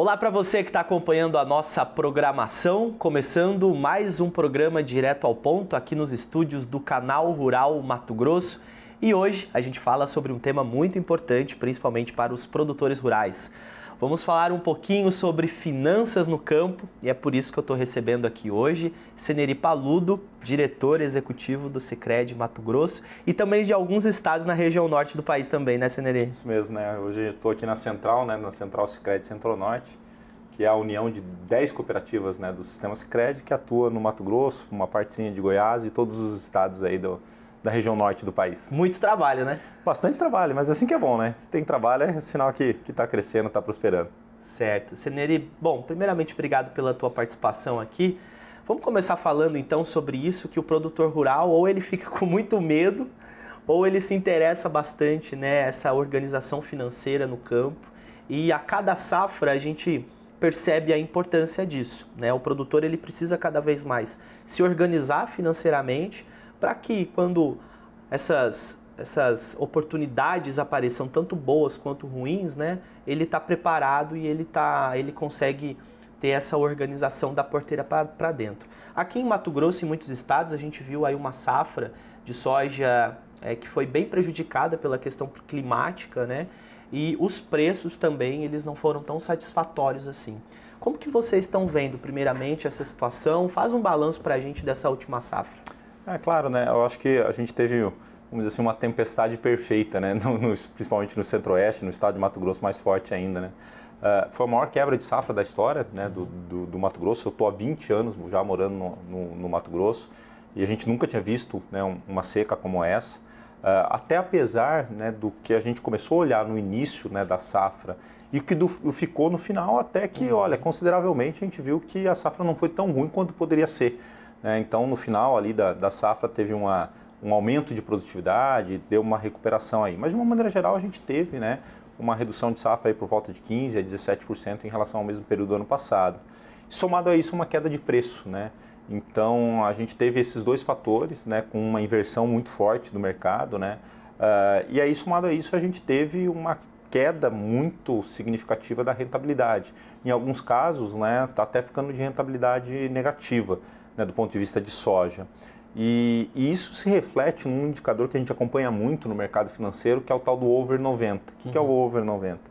Olá para você que está acompanhando a nossa programação, começando mais um programa direto ao ponto aqui nos estúdios do Canal Rural Mato Grosso. E hoje a gente fala sobre um tema muito importante, principalmente para os produtores rurais. Vamos falar um pouquinho sobre finanças no campo e é por isso que eu estou recebendo aqui hoje Seneri Paludo, diretor executivo do Sicredi Mato Grosso e também de alguns estados na região norte do país também, né, Seneri? Isso mesmo, né? Hoje eu estou aqui na Central, né? Na Central Sicredi Centro-Norte, que é a união de 10 cooperativas, né, do sistema Sicredi que atua no Mato Grosso, uma partezinha de Goiás e todos os estados aí da região norte do país. Muito trabalho, né? Bastante trabalho, mas assim que é bom, né? Se tem trabalho é sinal que está crescendo, está prosperando. Certo. Seneri, bom, primeiramente obrigado pela tua participação aqui. Vamos começar falando então sobre isso, que o produtor rural ou ele fica com muito medo ou ele se interessa bastante, né, essa organização financeira no campo. E a cada safra a gente percebe a importância disso, né? O produtor ele precisa cada vez mais se organizar financeiramente para que quando essas oportunidades apareçam, tanto boas quanto ruins, né, ele está preparado e ele consegue ter essa organização da porteira para dentro. Aqui em Mato Grosso e em muitos estados a gente viu aí uma safra de soja que foi bem prejudicada pela questão climática, né, e os preços também eles não foram tão satisfatórios assim. Como que vocês estão vendo primeiramente essa situação? Faz um balanço para a gente dessa última safra. É claro, né? Eu acho que a gente teve, vamos dizer assim, uma tempestade perfeita, né? Principalmente no Centro-Oeste, no estado de Mato Grosso, mais forte ainda, né? Foi a maior quebra de safra da história, né, do Mato Grosso. Eu estou há 20 anos já morando no Mato Grosso e a gente nunca tinha visto, né, uma seca como essa. Até apesar, né, do que a gente começou a olhar no início, né, da safra e o que ficou no final, até que, olha, consideravelmente a gente viu que a safra não foi tão ruim quanto poderia ser. Então, no final ali da safra teve um aumento de produtividade, deu uma recuperação aí. Mas, de uma maneira geral, a gente teve, né, uma redução de safra aí por volta de 15% a 17% em relação ao mesmo período do ano passado. Somado a isso, uma queda de preço, né? Então, a gente teve esses dois fatores, né, com uma inversão muito forte do mercado, né? E aí, somado a isso, a gente teve uma queda muito significativa da rentabilidade. Em alguns casos, né, está até ficando de rentabilidade negativa, né, do ponto de vista de soja. E isso se reflete num indicador que a gente acompanha muito no mercado financeiro, que é o tal do over 90. O que é o over 90?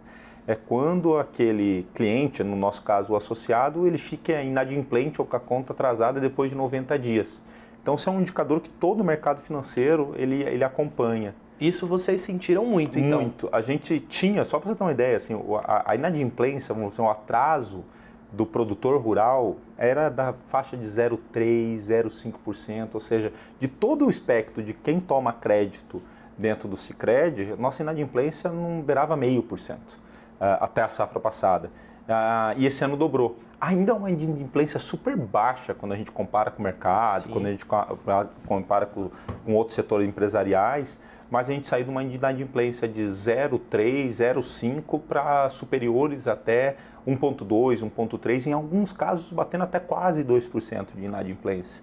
É quando aquele cliente, no nosso caso o associado, ele fica inadimplente ou com a conta atrasada depois de 90 dias. Então, isso é um indicador que todo o mercado financeiro ele acompanha. Isso vocês sentiram muito, então? Muito. A gente tinha, só para você ter uma ideia, assim, a inadimplência, vamos dizer, o atraso do produtor rural era da faixa de 0,3%, 0,5%, ou seja, de todo o espectro de quem toma crédito dentro do Sicredi, nossa inadimplência não beirava 0,5%, até a safra passada. E esse ano dobrou. Ainda é uma inadimplência super baixa quando a gente compara com o mercado, quando a gente compara com outros setores empresariais, mas a gente saiu de uma inadimplência de 0,3%, 0,5% para superiores até 1,2%, 1,3%, em alguns casos batendo até quase 2% de inadimplência.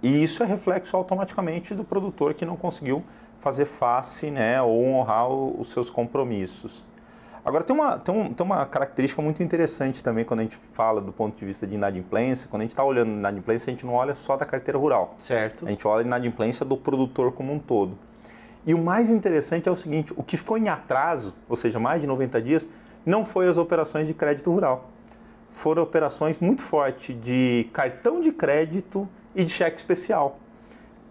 E isso é reflexo automaticamente do produtor que não conseguiu fazer face, né, ou honrar os seus compromissos. Agora, tem uma característica muito interessante também quando a gente fala do ponto de vista de inadimplência. Quando a gente está olhando inadimplência, a gente não olha só da carteira rural. Certo. A gente olha a inadimplência do produtor como um todo. E o mais interessante é o seguinte, o que ficou em atraso, ou seja, mais de 90 dias, não foi as operações de crédito rural. Foram operações muito fortes de cartão de crédito e de cheque especial,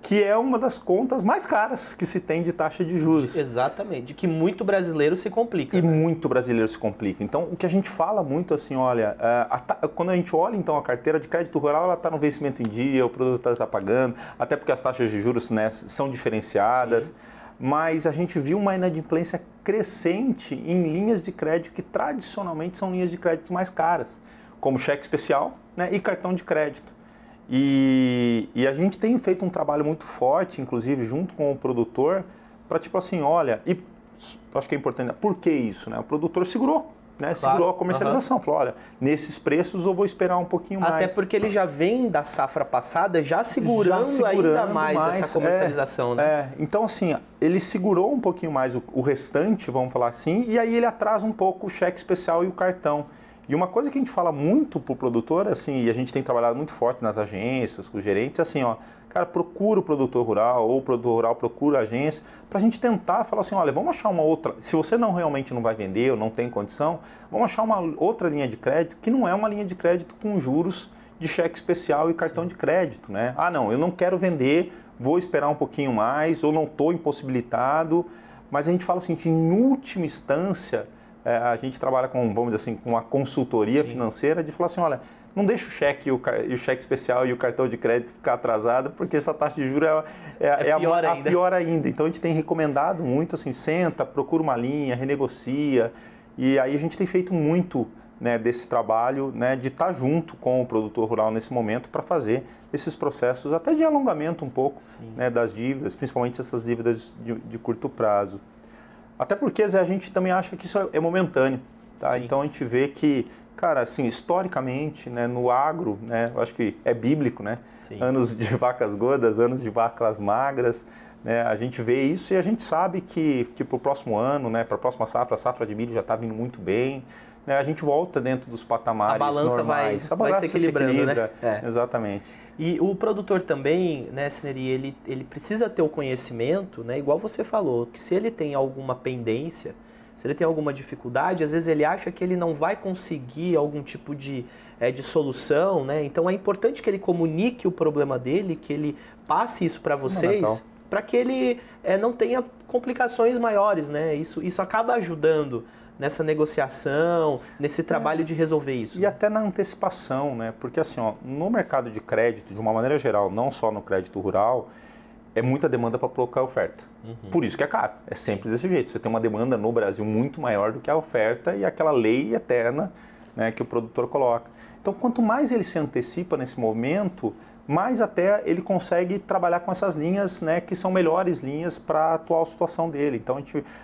que é uma das contas mais caras que se tem de taxa de juros. Exatamente, de que muito brasileiro se complica. E né? muito brasileiro se complica. Então, o que a gente fala muito assim, olha, quando a gente olha então a carteira de crédito rural, ela está no vencimento em dia, o produtor está pagando, até porque as taxas de juros, né, são diferenciadas. Sim. Mas a gente viu uma inadimplência crescente em linhas de crédito que tradicionalmente são linhas de crédito mais caras, como cheque especial, né, e cartão de crédito. E a gente tem feito um trabalho muito forte, inclusive junto com o produtor, para tipo assim, olha, e acho que é importante, por que isso? Né? O produtor segurou, né, segurou a comercialização. Falou, olha, nesses preços eu vou esperar um pouquinho mais. Até porque ele já vem da safra passada já segurando ainda mais essa comercialização, né? Então, assim, ele segurou um pouquinho mais o restante, vamos falar assim, e aí ele atrasa um pouco o cheque especial e o cartão. E uma coisa que a gente fala muito para o produtor, assim, e a gente tem trabalhado muito forte nas agências, com os gerentes, assim, ó, cara, procura o produtor rural, ou o produtor rural procura a agência, para a gente tentar falar assim, olha, vamos achar uma outra, se você realmente não vai vender ou não tem condição, vamos achar uma outra linha de crédito que não é uma linha de crédito com juros de cheque especial e cartão de crédito, né? Ah, não, eu não quero vender, vou esperar um pouquinho mais, ou não estou impossibilitado, mas a gente fala assim, em última instância, a gente trabalha com, vamos dizer assim, com uma consultoria financeira de falar assim, olha, não deixa o cheque, o cheque especial e o cartão de crédito ficar atrasado, porque essa taxa de juros é a pior ainda. Então, a gente tem recomendado muito, assim, senta, procura uma linha, renegocia, e aí a gente tem feito muito, né, desse trabalho, né, de estar junto com o produtor rural nesse momento para fazer esses processos, até de alongamento um pouco, né, das dívidas, principalmente essas dívidas de curto prazo. Até porque, Zé, a gente também acha que isso é momentâneo, tá? Então a gente vê que, cara, assim, historicamente, né, no agro, né, eu acho que é bíblico, né? Anos de vacas gordas, anos de vacas magras, né? A gente vê isso e a gente sabe que para o próximo ano, né, para a próxima safra, a safra de milho já está vindo muito bem, né? A gente volta dentro dos patamares normais. A balança vai se equilibrando, né? Exatamente. E o produtor também, né, Cineri, ele precisa ter o conhecimento, né, igual você falou, que se ele tem alguma pendência, se ele tem alguma dificuldade, às vezes ele acha que ele não vai conseguir algum tipo de solução, né? Então é importante que ele comunique o problema dele, que ele passe isso para vocês, para que ele não tenha complicações maiores, né? Isso acaba ajudando nessa negociação, nesse trabalho de resolver isso. E até na antecipação, né? Porque assim, ó, no mercado de crédito, de uma maneira geral, não só no crédito rural, é muita demanda para colocar oferta. Por isso que é caro. É sempre desse jeito. Você tem uma demanda no Brasil muito maior do que a oferta e aquela lei eterna, né, que o produtor coloca. Então, quanto mais ele se antecipa nesse momento, mais até ele consegue trabalhar com essas linhas, né, que são melhores linhas para a atual situação dele. Então,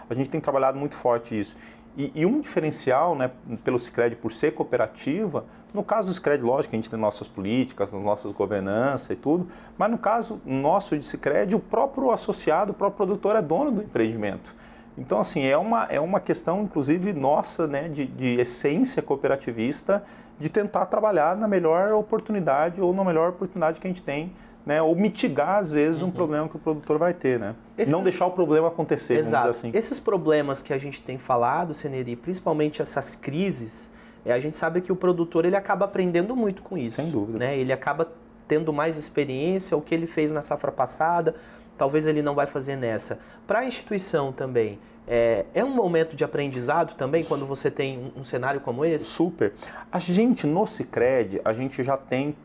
a gente tem trabalhado muito forte isso. E um diferencial, né, pelo Sicredi, por ser cooperativa, no caso do Sicredi, lógico que a gente tem nossas políticas, nossas governanças e tudo, mas no caso nosso de Sicredi, o próprio associado, o próprio produtor é dono do empreendimento. Então, assim, é uma questão, inclusive, nossa, né, de essência cooperativista, de tentar trabalhar na melhor oportunidade ou na melhor oportunidade que a gente tem, né, ou mitigar, às vezes, um problema que o produtor vai ter, né? Não deixar o problema acontecer, Exato. Vamos dizer assim. Esses problemas que a gente tem falado, Cineri, principalmente essas crises, a gente sabe que o produtor ele acaba aprendendo muito com isso. Sem dúvida. Né? Ele acaba tendo mais experiência, o que ele fez na safra passada, talvez ele não vai fazer nessa. Para a instituição também, é um momento de aprendizado também, quando você tem um cenário como esse? Super. A gente, no Sicredi, a gente já tem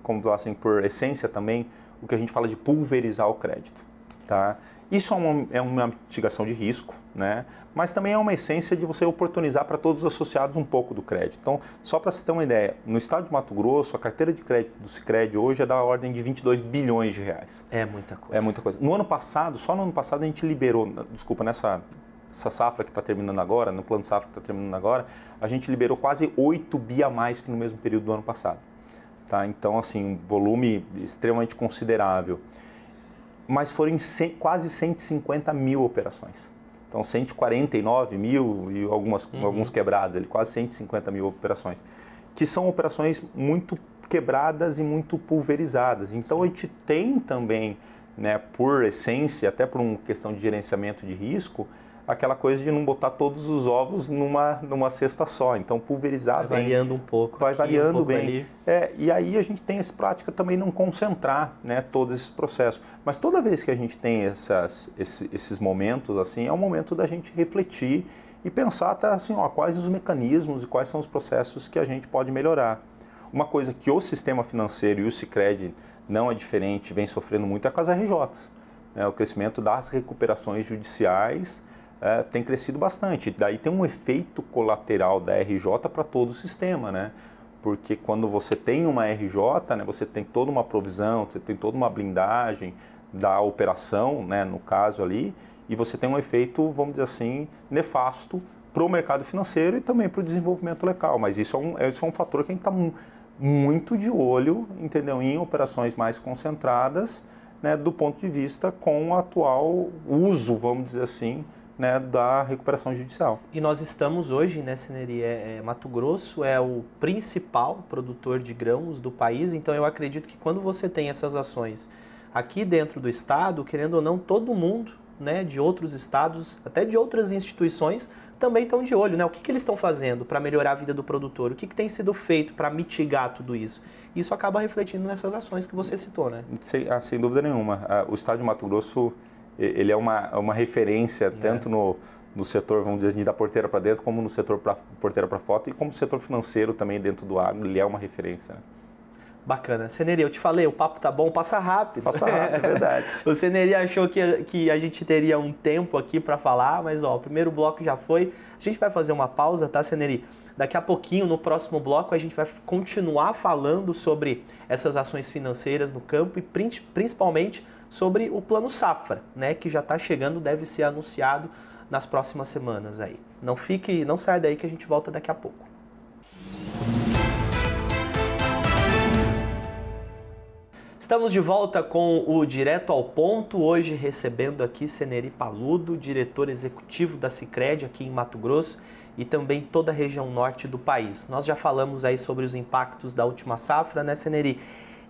como falar assim, por essência também, o que a gente fala de pulverizar o crédito. Tá? Isso é uma mitigação de risco, né? Mas também é uma essência de você oportunizar para todos os associados um pouco do crédito. Então, só para você ter uma ideia, no estado de Mato Grosso, a carteira de crédito do Sicredi hoje é da ordem de 22 bilhões de reais. É muita coisa. É muita coisa. No ano passado, só no ano passado a gente liberou, nessa safra que está terminando agora, no plano safra que está terminando agora, a gente liberou quase 8 bi a mais que no mesmo período do ano passado. Tá? Então, assim, um volume extremamente considerável. Mas foram quase 150 mil operações. Então, 149 mil e alguns quebrados, quase 150 mil operações, que são operações muito quebradas e muito pulverizadas. Então, a gente tem também, né, por essência, até por uma questão de gerenciamento de risco, aquela coisa de não botar todos os ovos numa cesta só. Então, pulverizar bem. Vai variando um pouco. Vai variando bem. E aí a gente tem essa prática também não concentrar, né, todos esses processos. Mas toda vez que a gente tem esses momentos, assim, é o momento da gente refletir e pensar até assim, quais os mecanismos e quais são os processos que a gente pode melhorar. Uma coisa que o sistema financeiro e o Sicredi não é diferente, vem sofrendo muito, é com as RJs. O crescimento das recuperações judiciais tem crescido bastante. Daí tem um efeito colateral da RJ para todo o sistema, né? Porque quando você tem uma RJ, né, você tem toda uma provisão, você tem toda uma blindagem da operação, né, no caso ali, e você tem um efeito, vamos dizer assim, nefasto para o mercado financeiro e também para o desenvolvimento local. Mas isso é um fator que a gente está muito de olho, entendeu? Em operações mais concentradas, né, do ponto de vista com o atual uso, vamos dizer assim, né, da recuperação judicial. E nós estamos hoje, né, Seneri, Mato Grosso é o principal produtor de grãos do país, então eu acredito que quando você tem essas ações aqui dentro do estado, querendo ou não, todo mundo, né, de outros estados, até de outras instituições, também estão de olho, né? O que eles estão fazendo para melhorar a vida do produtor? O que tem sido feito para mitigar tudo isso? Isso acaba refletindo nessas ações que você citou, né? Sem dúvida nenhuma. O estado de Mato Grosso, ele é uma referência tanto no setor, vamos dizer, da porteira para dentro, como no setor porteira para fora, e como no setor financeiro também dentro do agro, ele é uma referência, né? Bacana. Seneri, eu te falei, o papo tá bom, passa rápido. Passa rápido, é verdade. O Seneri achou que a gente teria um tempo aqui para falar, mas ó, o primeiro bloco já foi. A gente vai fazer uma pausa, tá, Seneri? Daqui a pouquinho, no próximo bloco, a gente vai continuar falando sobre essas ações financeiras no campo e principalmente sobre o Plano Safra, né, que já está chegando, deve ser anunciado nas próximas semanas aí. Não saia daí que a gente volta daqui a pouco. Estamos de volta com o Direto ao Ponto, hoje recebendo aqui Seneri Paludo, diretor executivo da Sicredi aqui em Mato Grosso e também toda a região norte do país. Nós já falamos aí sobre os impactos da última safra, né, Seneri?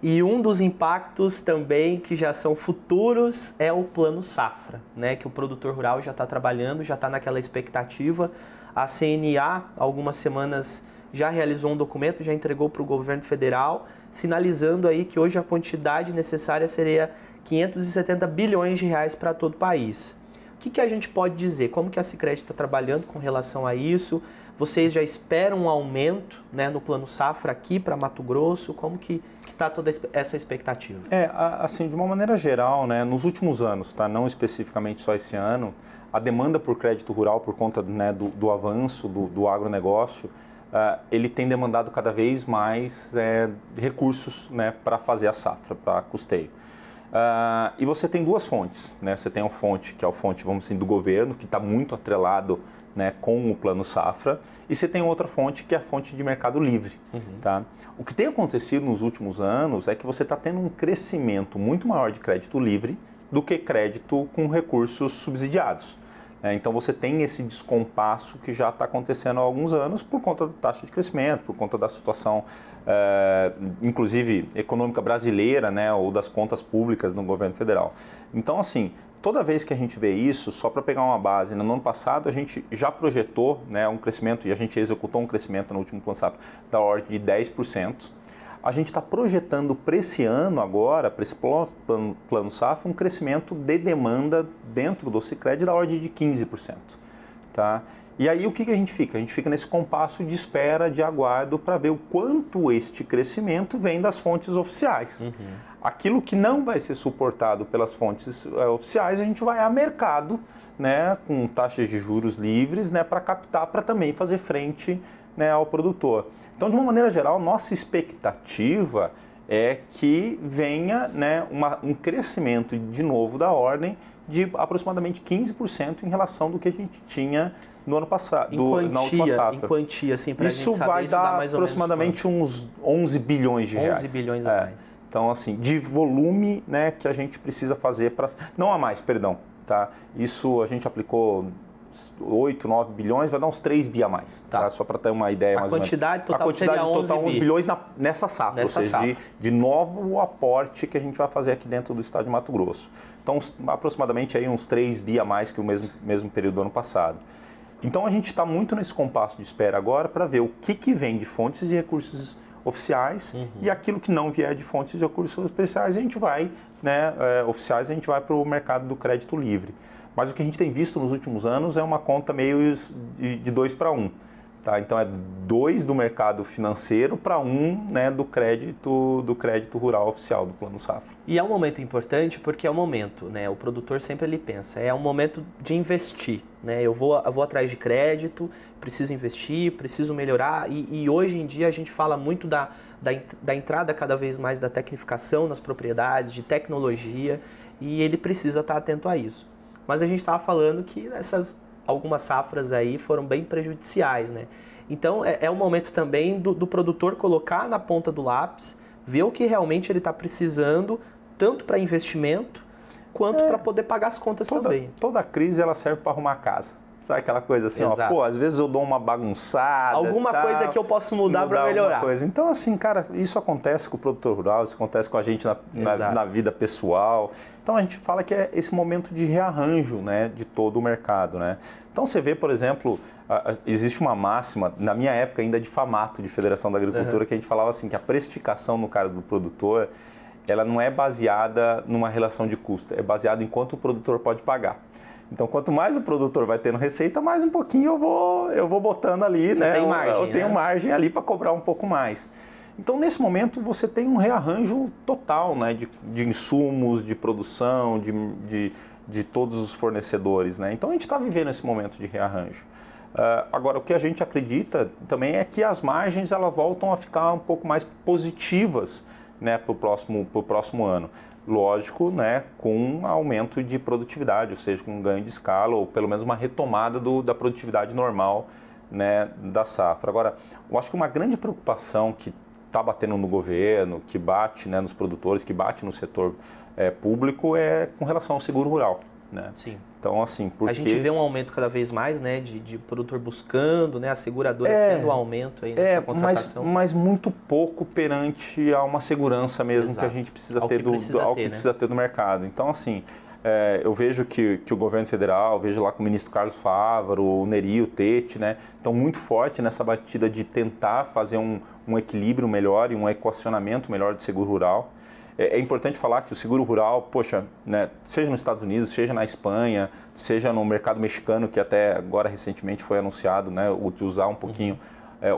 E um dos impactos também que já são futuros é o Plano Safra, né, que o produtor rural já está trabalhando, já está naquela expectativa. A CNA, algumas semanas, já realizou um documento, já entregou para o governo federal, sinalizando aí que hoje a quantidade necessária seria 570 bilhões de reais para todo o país. O que a gente pode dizer? Como que a Sicredi está trabalhando com relação a isso? Vocês já esperam um aumento, né, no Plano Safra aqui para Mato Grosso? Como que está toda essa expectativa? Assim, de uma maneira geral, né, nos últimos anos, tá, não especificamente só esse ano, a demanda por crédito rural, por conta, né, do avanço do agronegócio, ele tem demandado cada vez mais recursos, né, para fazer a safra, para custeio. E você tem duas fontes, né? Você tem uma fonte que é a fonte, vamos dizer, do governo, que está muito atrelado, né, com o Plano Safra, e você tem outra fonte que é a fonte de mercado livre. Tá? O que tem acontecido nos últimos anos é que você está tendo um crescimento muito maior de crédito livre do que crédito com recursos subsidiados. Então você tem esse descompasso que já está acontecendo há alguns anos por conta da taxa de crescimento, por conta da situação, inclusive econômica brasileira, né, ou das contas públicas no governo federal. Então, assim, toda vez que a gente vê isso, só para pegar uma base, no ano passado a gente já projetou, né, um crescimento, e a gente executou um crescimento no último Plano Safra da ordem de 10%. A gente está projetando para esse ano agora, para esse plano Safra, um crescimento de demanda dentro do Sicredi da ordem de 15%. Tá? E aí o que a gente fica? A gente fica nesse compasso de espera, de aguardo, para ver o quanto este crescimento vem das fontes oficiais. Aquilo que não vai ser suportado pelas fontes oficiais, a gente vai a mercado, né, com taxas de juros livres, né, para captar, para também fazer frente, né, ao produtor. Então, de uma maneira geral, nossa expectativa é que venha, né, um crescimento de novo da ordem de aproximadamente 15% em relação do que a gente tinha no ano passado, na última safra. Em quantia, assim, para isso vai dar mais aproximadamente uns 11 bilhões de reais. 11 bilhões a mais. Então, assim, de volume, né, que a gente precisa fazer para... Não a mais, perdão. Tá? Isso a gente aplicou 8, 9 bilhões, vai dar uns 3 bi a mais. Tá? Só para ter uma ideia mais ou menos. A quantidade total 11 bilhões nessa safra, ou seja, safra. De novo aporte que a gente vai fazer aqui dentro do estado de Mato Grosso. Então, aproximadamente aí uns 3 bi a mais que o mesmo período do ano passado. Então, a gente está muito nesse compasso de espera agora para ver o que vem de fontes de recursos oficiais e aquilo que não vier de fontes de recursos especiais, a gente vai, né, oficiais, a gente vai para o mercado do crédito livre. Mas o que a gente tem visto nos últimos anos é uma conta meio de 2 para 1. Tá? Então é 2 do mercado financeiro para 1, né, do crédito rural oficial do Plano Safra. E é um momento importante porque é um momento, né, o produtor sempre ele pensa, é um momento de investir. Né, eu vou atrás de crédito, preciso investir, preciso melhorar e hoje em dia a gente fala muito da entrada cada vez mais da tecnificação nas propriedades, de tecnologia e ele precisa estar atento a isso. Mas a gente estava falando que essas algumas safras aí foram bem prejudiciais, né? Então é o momento também do produtor colocar na ponta do lápis, ver o que realmente ele está precisando, tanto para investimento, quanto para poder pagar as contas também. Toda crise ela serve para arrumar a casa. Sabe aquela coisa assim, ó, pô, às vezes eu dou uma bagunçada. Alguma coisa que eu posso mudar para melhorar. Então, assim, cara, isso acontece com o produtor rural, isso acontece com a gente na vida pessoal. Então, a gente fala que é esse momento de rearranjo, né, de todo o mercado, né? Então, você vê, por exemplo, existe uma máxima, na minha época ainda de FAMATO, de Federação da Agricultura, que a gente falava assim, que a precificação, no caso do produtor, ela não é baseada numa relação de custo, é baseada em quanto o produtor pode pagar. Então, quanto mais o produtor vai tendo receita, mais um pouquinho eu vou botando ali, né? Tem margem, eu tenho margem ali para cobrar um pouco mais. Então, nesse momento, você tem um rearranjo total, né? De insumos, de produção, de todos os fornecedores, né? Então, a gente está vivendo esse momento de rearranjo. Agora, o que a gente acredita também é que as margens elas voltam a ficar um pouco mais positivas, né, para o próximo ano. Lógico, né, com um aumento de produtividade, ou seja, com um ganho de escala, ou pelo menos uma retomada da produtividade normal, né, da safra. Agora, eu acho que uma grande preocupação que está batendo no governo, que bate, né, nos produtores, que bate no setor público, é com relação ao seguro rural. Né? Sim. Então, assim, porque... A gente vê um aumento cada vez mais, né, de produtor buscando, né, as seguradoras tendo um aumento aí nessa contratação. Mas muito pouco perante a uma segurança mesmo. Exato. Que a gente precisa ter precisa ter do mercado. Então, assim, eu vejo que o governo federal, vejo lá com o ministro Carlos Fávaro, o Neri, o Tete, né, estão muito forte nessa batida de tentar fazer um equilíbrio melhor e um equacionamento melhor do seguro rural. É importante falar que o seguro rural, poxa, né, seja nos Estados Unidos, seja na Espanha, seja no mercado mexicano, que até agora recentemente foi anunciado, né, de usar um pouquinho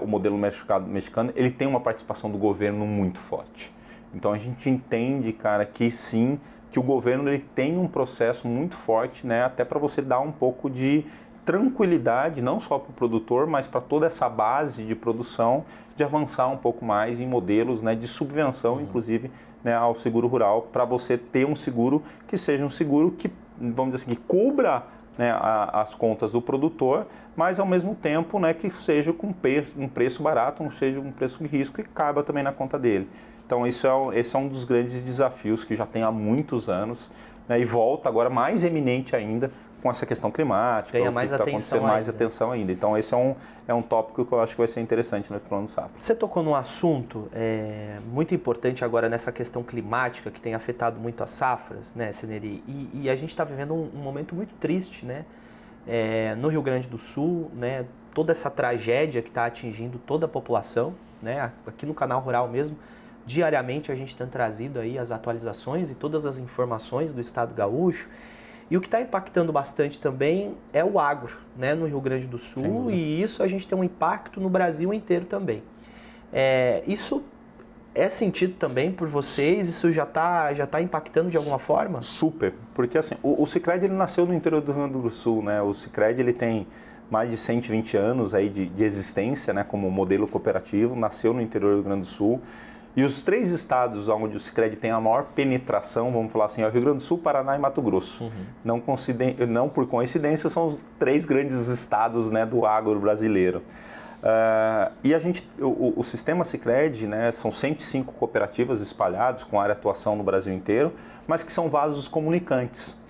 o modelo mercado mexicano, ele tem uma participação do governo muito forte. Então a gente entende, cara, que sim, que o governo ele tem um processo muito forte, né, até para você dar um pouco de tranquilidade, não só para o produtor, mas para toda essa base de produção, de avançar um pouco mais em modelos, né, de subvenção, inclusive, né, ao seguro rural, para você ter um seguro que seja um seguro que, vamos dizer assim, que cubra, né, as contas do produtor, mas ao mesmo tempo, né, que seja com um preço barato, não seja um preço de risco e caiba também na conta dele. Então esse é um dos grandes desafios que já tem há muitos anos, né, e volta agora mais eminente ainda com essa questão climática, ganha mais está acontecendo mais atenção ainda. Então esse é um tópico que eu acho que vai ser interessante no plano safra. Você tocou num assunto muito importante agora nessa questão climática que tem afetado muito as safras, né, Seneri? E a gente está vivendo um momento muito triste, né? No Rio Grande do Sul, né? Toda essa tragédia que está atingindo toda a população, né? Aqui no Canal Rural mesmo, diariamente a gente tem trazido aí as atualizações e todas as informações do estado gaúcho. E o que está impactando bastante também é o agro, né, no Rio Grande do Sul, e isso a gente tem um impacto no Brasil inteiro também. Isso é sentido também por vocês? Isso já tá impactando de alguma forma? Super, porque assim, o Sicredi ele nasceu no interior do Rio Grande do Sul, né? O Sicredi ele tem mais de 120 anos aí de existência, né, como modelo cooperativo, nasceu no interior do Rio Grande do Sul. E os 3 estados onde o Sicredi tem a maior penetração, vamos falar assim, é o Rio Grande do Sul, Paraná e Mato Grosso. Não por coincidência, são os 3 grandes estados, né, do agro brasileiro. E o sistema Sicredi, né, são 105 cooperativas espalhadas com área de atuação no Brasil inteiro, mas que são vasos comunicantes.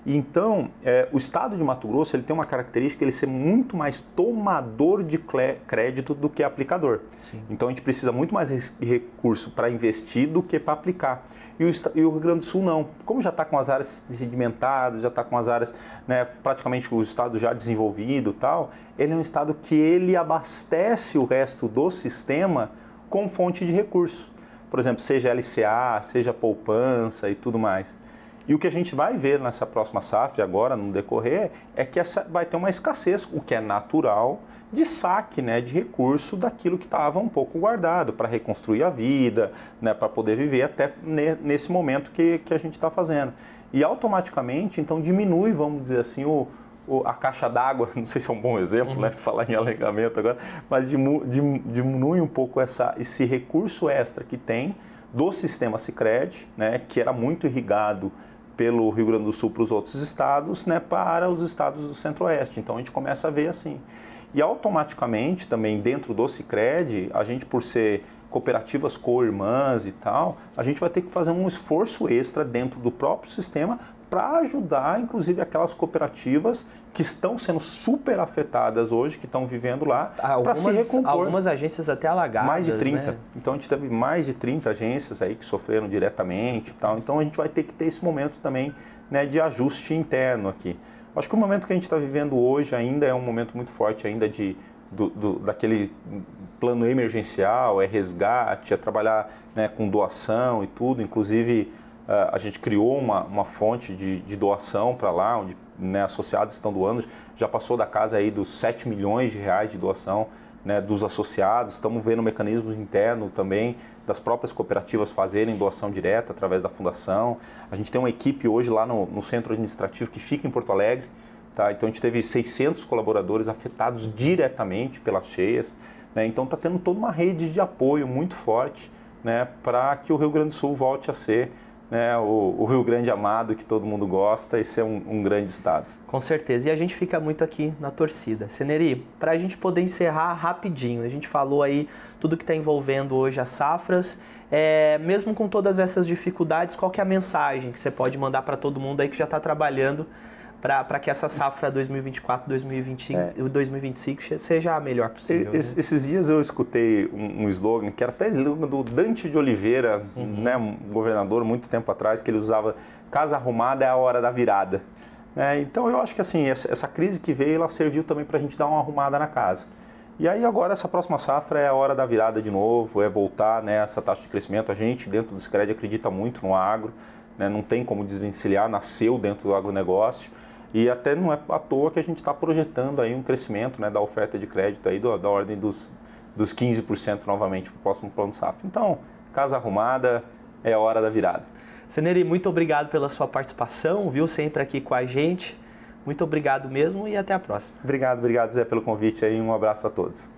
Então, o estado de Mato Grosso ele tem uma característica de ele ser muito mais tomador de crédito do que aplicador. Sim. Então, a gente precisa muito mais recurso para investir do que para aplicar. E o Rio Grande do Sul não. Como já está com as áreas sedimentadas, já está com as áreas, né, praticamente o estado já desenvolvido e tal, ele é um estado que ele abastece o resto do sistema com fonte de recurso. Por exemplo, seja LCA, seja poupança e tudo mais. E o que a gente vai ver nessa próxima safra, agora no decorrer, é que vai ter uma escassez, o que é natural, de saque, né, de recurso daquilo que estava um pouco guardado para reconstruir a vida, né, para poder viver até nesse momento que a gente está fazendo. E automaticamente, então, diminui, vamos dizer assim, a caixa d'água, não sei se é um bom exemplo, né, falar em alengamento agora, mas diminui um pouco esse recurso extra que tem do sistema Sicredi, né, que era muito irrigado pelo Rio Grande do Sul para os outros estados, né, para os estados do Centro-Oeste. Então a gente começa a ver assim. E automaticamente também dentro do Sicredi, a gente por ser cooperativas co-irmãs e tal, a gente vai ter que fazer um esforço extra dentro do próprio sistema para ajudar, inclusive, aquelas cooperativas que estão sendo super afetadas hoje, que estão vivendo lá, para se recompor. Algumas agências até alagadas, mais de 30. Né? Então, a gente teve mais de 30 agências aí que sofreram diretamente e tal. Então, a gente vai ter que ter esse momento também, né, de ajuste interno aqui. Acho que o momento que a gente está vivendo hoje ainda é um momento muito forte ainda daquele plano emergencial, é resgate, é trabalhar, né, com doação e tudo. Inclusive, a gente criou uma fonte de doação para lá, onde, né, associados estão doando. Já passou da casa aí dos 7 milhões de reais de doação, né, dos associados. Estamos vendo mecanismos internos também das próprias cooperativas fazerem doação direta através da fundação. A gente tem uma equipe hoje lá no centro administrativo que fica em Porto Alegre. Tá? Então a gente teve 600 colaboradores afetados diretamente pelas cheias. Né? Então está tendo toda uma rede de apoio muito forte, né, para que o Rio Grande do Sul volte a ser, né, o Rio Grande amado que todo mundo gosta e ser um grande estado. Com certeza. E a gente fica muito aqui na torcida. Seneri, para a gente poder encerrar rapidinho, a gente falou aí tudo que está envolvendo hoje as safras. Mesmo com todas essas dificuldades, qual que é a mensagem que você pode mandar para todo mundo aí que já está trabalhando para que essa safra 2024, 2025, 2025 seja a melhor possível? Esses dias eu escutei um slogan, que era até slogan do Dante de Oliveira, né, um governador, muito tempo atrás, que ele usava: casa arrumada é a hora da virada. Então eu acho que assim, essa crise que veio, ela serviu também para a gente dar uma arrumada na casa. E aí agora essa próxima safra é a hora da virada de novo, é voltar, né, essa taxa de crescimento. A gente dentro do Sicredi acredita muito no agro, né, não tem como desvencilhar, nasceu dentro do agronegócio. E até não é à toa que a gente está projetando aí um crescimento, né, da oferta de crédito aí da ordem dos 15% novamente para o próximo plano safra. Então, casa arrumada, é a hora da virada. Seneri, muito obrigado pela sua participação, viu, sempre aqui com a gente. Muito obrigado mesmo e até a próxima. Obrigado, Zé, pelo convite aí. Um abraço a todos.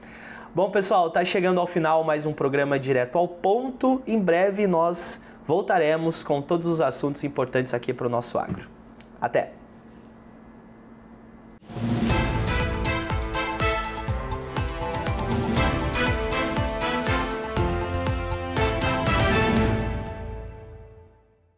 Bom, pessoal, está chegando ao final mais um programa Direto ao Ponto. Em breve nós voltaremos com todos os assuntos importantes aqui para o nosso agro. Até!